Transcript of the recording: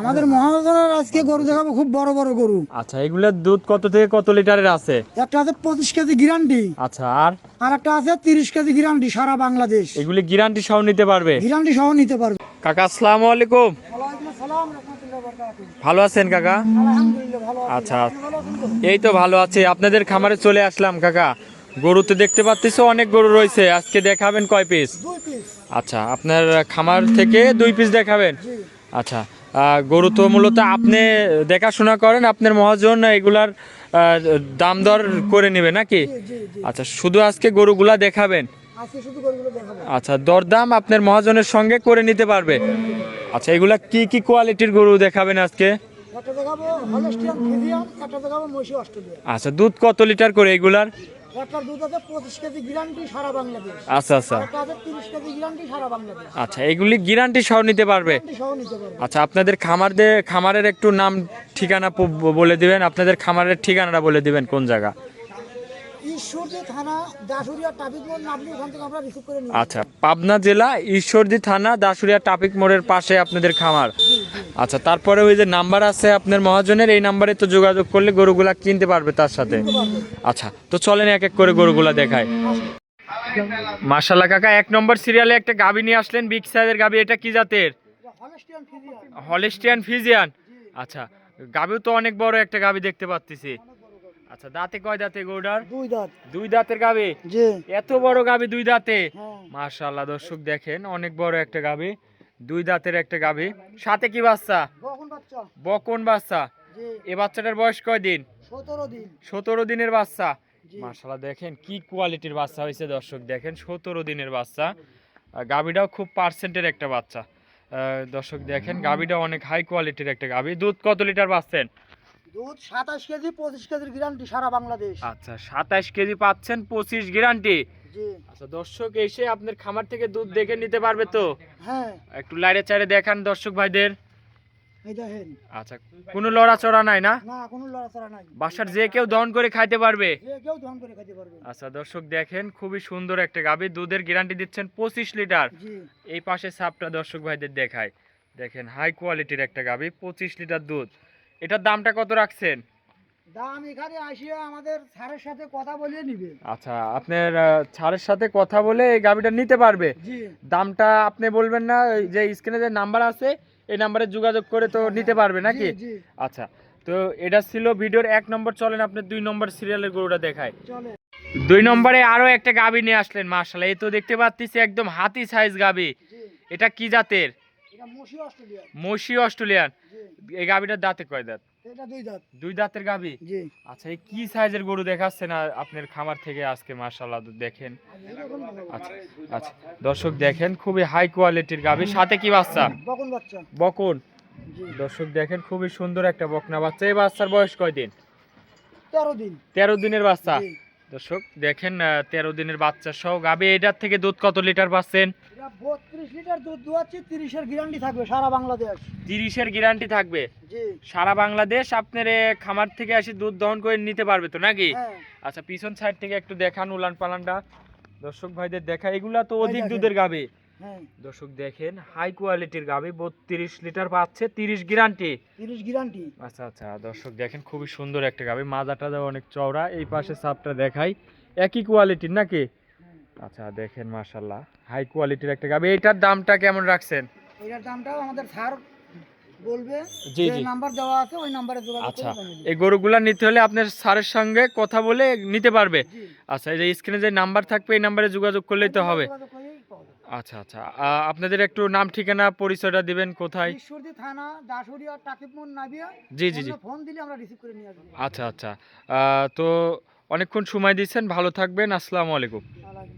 আমাদের মহাজনের আজকে গরু দেখাবো, খুব বড় বড় গরু। আচ্ছা, এগুলোর দুধ কত থেকে কত লিটারের আছে? একটা আছে 25 কেজি গ্যারান্টি, আচ্ছা, আর একটা আছে 30 কেজি গ্যারান্টি, সারা বাংলাদেশ এগুলি গ্যারান্টি সহ নিতে পারবে? গ্যারান্টি সহ নিতে পারবে। কাকা আসসালামু আলাইকুম, ওয়ালাইকুম আসসালাম, রাহমাতুল্লাহি ওয়া বারাকাতুহু। ভালো আছেন কাকা? আলহামদুলিল্লাহ ভালো আছি। আচ্ছা, আপনি ভালো আছেন তো? এই তো ভালো আছে। আপনাদের খামারে চলে আসলাম কাকা। গরু তো দেখতে পাচ্ছিস অনেক গরু রয়েছে, আজকে দেখাবেন কয় পিস? 2 পিস। আচ্ছা, আপনার খামার থেকে 2 পিস দেখাবেন? জি। আচ্ছা, গরু তো মূলত আপনি দেখাশোনা করেন, আপনার মহাজন এগুলার দাম দর করে নেবে নাকি? জি জি জি। আচ্ছা, শুধু আজকে গরুগুলা দেখাবেন? আজকে শুধু গরুগুলো দেখাবো। আচ্ছা, দরদাম আপনার মহাজনের সঙ্গে করে নিতে পারবে? আচ্ছা, এগুলা কি কি কোয়ালিটির গরু দেখাবেন আজকে? একটা দেখাবো হলস্টিয়ান ফ্রিজিয়ান, একটা দেখাবো মহিষী অস্ট্রেলিয়া। আচ্ছা, দুধ কত লিটার করে এগুলার? একটা দুধ আছে 25 কেজি গ্যারান্টি, সারা বাংলাদেশ। আচ্ছা আচ্ছা একটা আছে 30 কেজি গ্যারান্টি, সারা বাংলাদেশ। আচ্ছা, এগুলি গ্যারান্টি সহ নিতে পারবে? গ্যারান্টি সহ নিতে পারবে। আচ্ছা, আপনাদের খামারের একটু নাম ঠিকানা বলে দিবেন, আপনাদের খামারের ঠিকানাটা বলে দিবেন কোন জায়গা? ঈশ্বরদী থানা, দাসুরিয়া ট্রাফিক মোড়, নামলে ওখান থেকে আমরা রিসিভ করে নিই। আচ্ছা, পাবনা জেলা ঈশ্বরদী থানা দাসুরিয়া ট্রাফিক মোড়ের পাশে আপনাদের খামার। আচ্ছা, তারপরে ওই যে নাম্বার আছে আপনার মহাজনের, এই নাম্বারে তো যোগাযোগ করলে গরুগুলা কিনতে পারবে তার সাথে। আচ্ছা, তো চলেন এক এক করে গরুগুলা দেখায়। মাশাআল্লাহ কাকা, 1 নম্বর সিরিয়ালে একটা গাবি নিয়ে আসলেন, বিগ সাইজের গাবি। এটা কি জাতের? Holstein Friesian. Holstein Friesian. আচ্ছা, গাবিও তো অনেক বড় একটা গাবি দেখতে পাচ্ছি। আচ্ছা, দাঁতে কয় দাঁতে গরুটার? 2 দাঁত। 2 দাঁতের গাবি? জি। এত বড় গাবি 2 দাঁতে? হ্যাঁ। মাশাআল্লাহ, দর্শক দেখেন অনেক বড় একটা গাবি, 2 দাঁতের একটা গাবি। সাথে কি বাচ্চা? বকন বাচ্চা। বকন বাচ্চা? জি। এই বাচ্চাটার বয়স কয় দিন? 17 দিন। 17 দিনের বাচ্চা। জি। মাশাআল্লাহ, দেখেন কি কোয়ালিটির বাচ্চা হয়েছে দর্শক, দেখেন 17 দিনের বাচ্চা। গাবিটাও খুব পার্সেন্টের একটা বাচ্চা। দর্শক দেখেন গাবিটা অনেক হাই কোয়ালিটির একটা গাবি। দুধ কত লিটার পাচ্ছেন? দুধ 27 কেজি, 25 কেজির গ্যারান্টি, সারা বাংলাদেশ। আচ্ছা, 27 কেজি পাচ্ছেন, 25 গ্যারান্টি। জি। আচ্ছা, দর্শক এসে আপনার খামার থেকে দুধ দেখে নিতে পারবে তো? হ্যাঁ। একটু লাইরে চাইরে দেখান দর্শক ভাইদের। এই দেখেন। আচ্ছা, কোনো লড়াচড়া নাই না? না, কোনো লড়াচড়া নাই। বাসার যে কেউ দহন করে খাইতে পারবে? যে কেউ দহন করে খেতে পারবে। আচ্ছা, দর্শক দেখেন খুবই সুন্দর একটা গাভী, দুধের গ্যারান্টি দিচ্ছেন 25 লিটার। জি। এই পাশে সাপটা দর্শক ভাইদের দেখায়, দেখেন হাই কোয়ালিটির একটা গাভী, 25 লিটার দুধ। এটার দামটা কত রাখছেন? দাম এখানে আসিয়া আমাদের স্যারের সাথে কথা বলিয়ে নিবে। আচ্ছা, আপনার ছাড়ের সাথে কথা বলে এই গাভীটা নিতে পারবে। জি। দামটা আপনি বলবেন না, এই যে স্ক্রিনে যে নাম্বার আছে এই নাম্বারে যোগাযোগ করে তো নিতে পারবে নাকি? জি, জি। আচ্ছা, তো এটা ছিল ভিডিওর 1 নম্বর। চলেন আপনি 2 নম্বর সিরিয়ালের গরুটা দেখায়। চলে। 2 নম্বরে আরো একটা গাভী নিয়ে আসলেন, মাশাআল্লাহ, এই তো দেখতে পাচ্ছি একদম হাতি সাইজ গাভী। জি। এটা কি জাতের? এটা মহিষী অস্ট্রেলিয়া। মহিষী অস্ট্রেলিয়ান। জি। এই গাভীটার দাঁতে কয় দাঁত? এটা 2 দাঁত। 2 দাঁতের গাভী। জি। আচ্ছা, এই কি সাইজের গরু দেখাচ্ছেন আপনার খামার থেকে আজকে? মাশাআল্লাহ, দেখেন। আচ্ছা আচ্ছা, দর্শক দেখেন খুবই হাই কোয়ালিটির গাভী, সাথে কি বাচ্চা? বকন বাচ্চা। বকন। জি। দর্শক দেখেন খুবই সুন্দর একটা বকনা বাচ্চা। এই বাচ্চার বয়স কয় দিন? 13 দিন। 13 দিনের বাচ্চা। জি। দর্শক দেখেন 13 দিনের বাচ্চা সহ গাভী। এটার থেকে দুধ কত লিটার পাচ্ছেন? এটা 32 লিটার দুধ দুয়াচ্ছি, 30 এর গ্যারান্টি থাকবে, সারা বাংলাদেশ। 30 এর গ্যারান্টি থাকবে জি। সারা বাংলাদেশ। আপনার খামার থেকে এসে দুধ দহন করে নিতে পারবে তো নাকি? হ্যাঁ। আচ্ছা, পিছন সাইড থেকে একটু দেখান উলান পালানটা দর্শক ভাইদের দেখা। এগুলা তো অধিক দেখেন। দুধের গাভী। হ্যাঁ। দর্শক দেখেন হাই কোয়ালিটির গাভী, 32 লিটার পাচ্ছে, 30 গ্যারান্টি। 30 গ্যারান্টি। আচ্ছা আচ্ছা, দর্শক দেখেন খুবই সুন্দর একটা গাভী, মাজাটা অনেক চওড়া। এই পাশে সাপটা দেখাই, একই কোয়ালিটির নাকি? আচ্ছা, দেখেন মাশাআল্লাহ হাই কোয়ালিটির একটা গাভী। এটার দামটা কেমন রাখছেন? এটার দামটাও আমাদের স্যার বলবে। জি, যে জি। নাম্বার দেওয়া আছে ওই নাম্বারে যোগাযোগ আচ্ছা, করে নিবে। এই গরুগুলা নিতে হলে আপনার স্যারের সঙ্গে কথা বলে নিতে পারবে। জি। আচ্ছা, এই যে স্ক্রিনে যে নাম্বার থাকবে এই নাম্বারে যোগাযোগ করলেই তো হবে। যোগাযোগ করেই পাওয়া যাবে। আচ্ছা আচ্ছা, আপনাদের একটু নাম ঠিকানা পরিচয়টা দিবেন কোথায়? ঈশ্বরদী থানা, দাসুরিয়া ট্রাফিক মোড়, নাবিয়া। জি জি জি। ফোন দিলে আমরা রিসিভ করে নিয়ে আসবো। আচ্ছা আচ্ছা, তো অনেকক্ষণ সময় দিচ্ছেন, ভালো থাকবেন, আসসালামু আলাইকুম। আলাইকুম।